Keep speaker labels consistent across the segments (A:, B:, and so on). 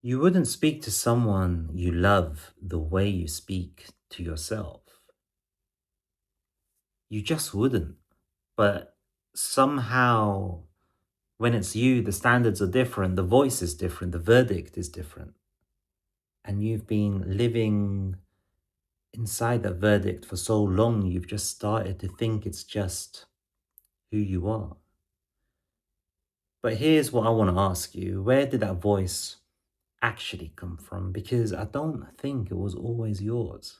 A: You wouldn't speak to someone you love the way you speak to yourself. You just wouldn't. But somehow, when it's you, the standards are different, the voice is different, the verdict is different. And you've been living inside that verdict for so long, you've just started to think it's just who you are. But here's what I want to ask you: where did that voice actually come from? Because I don't think it was always yours.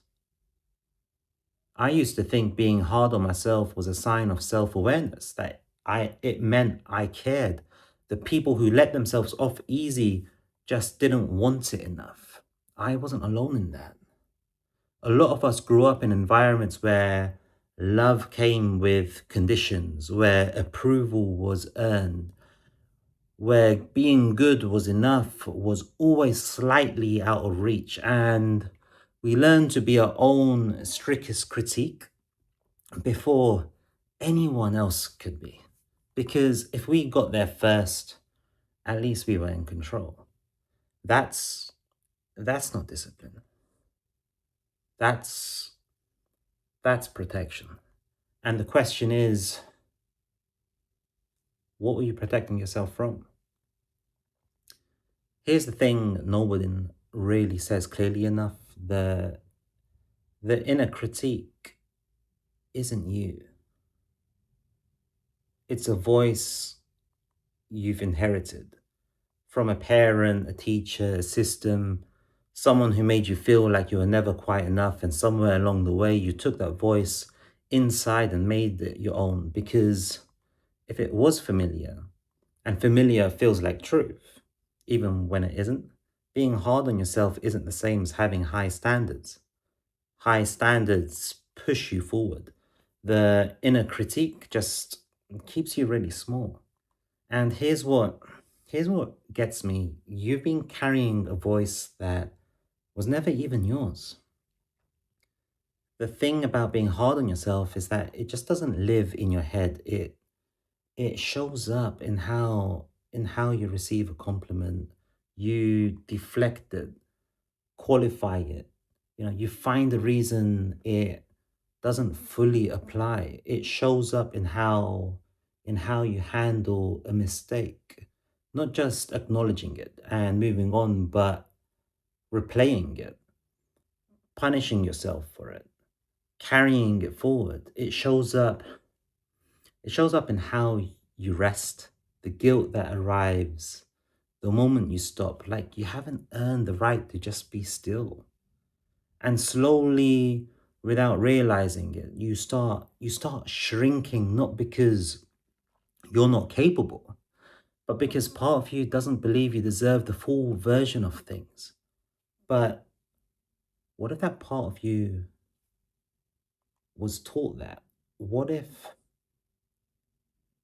A: I used to think being hard on myself was a sign of self-awareness, that it meant I cared. The people who let themselves off easy just didn't want it enough. I wasn't alone in that. A lot of us grew up in environments where love came with conditions, where approval was earned, where being good was enough was always slightly out of reach. And we learned to be our own strictest critique before anyone else could be. Because if we got there first, at least we were in control. That's that's not discipline. That's that's protection. And the question is, what were you protecting yourself from? Here's the thing nobody really says clearly enough. The inner critique isn't you. It's a voice you've inherited from a parent, a teacher, a system, someone who made you feel like you were never quite enough. And somewhere along the way, you took that voice inside and made it your own. Because if it was familiar, and familiar feels like truth, even when it isn't, being hard on yourself isn't the same as having high standards. High standards push you forward. The inner critique just keeps you really small. And here's what gets me. You've been carrying a voice that was never even yours. The thing about being hard on yourself is that it just doesn't live in your head. It shows up in how you receive a compliment. You deflect it, qualify it. You find the reason it doesn't fully apply. It shows up in how you handle a mistake, not just acknowledging it and moving on, but replaying it, punishing yourself for it, carrying it forward. It shows up in how you rest, the guilt that arrives the moment you stop, like you haven't earned the right to just be still. And slowly, without realizing it, you start shrinking, not because you're not capable, but because part of you doesn't believe you deserve the full version of things. But what if that part of you was taught that? What if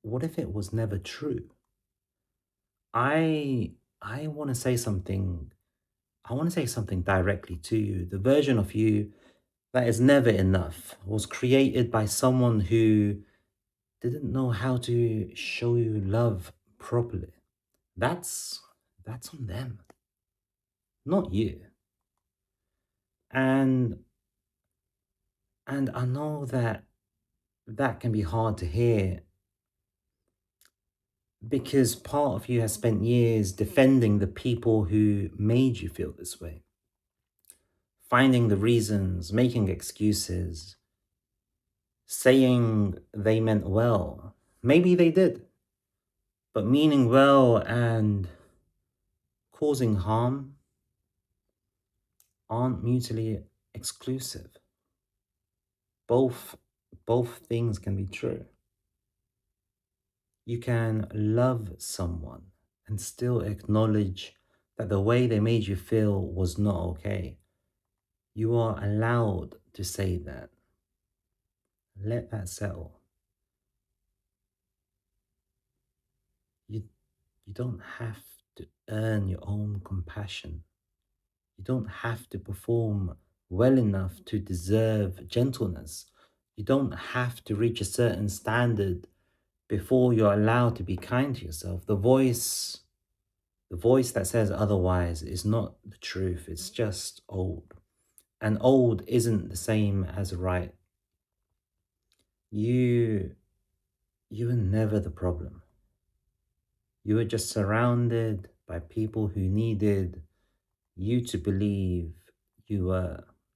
A: what if it was never true? I I want to say something. I want to say something directly to you. The version of you that is never enough was created by someone who didn't know how to show you love properly. That's that's on them, not you. And and I know that that can be hard to hear because part of you has spent years defending the people who made you feel this way, finding the reasons, making excuses, saying they meant well. Maybe they did, but meaning well and causing harm aren't mutually exclusive. Both both things can be true. You can love someone and still acknowledge that the way they made you feel was not okay. You are allowed to say that. Let that settle. You you don't have to earn your own compassion. You don't have to perform well enough to deserve gentleness. You don't have to reach a certain standard before you're allowed to be kind to yourself. The voice The voice that says otherwise is not the truth, it's just old. And old isn't the same as right. You you were never the problem. You were just surrounded by people who needed you to believe you were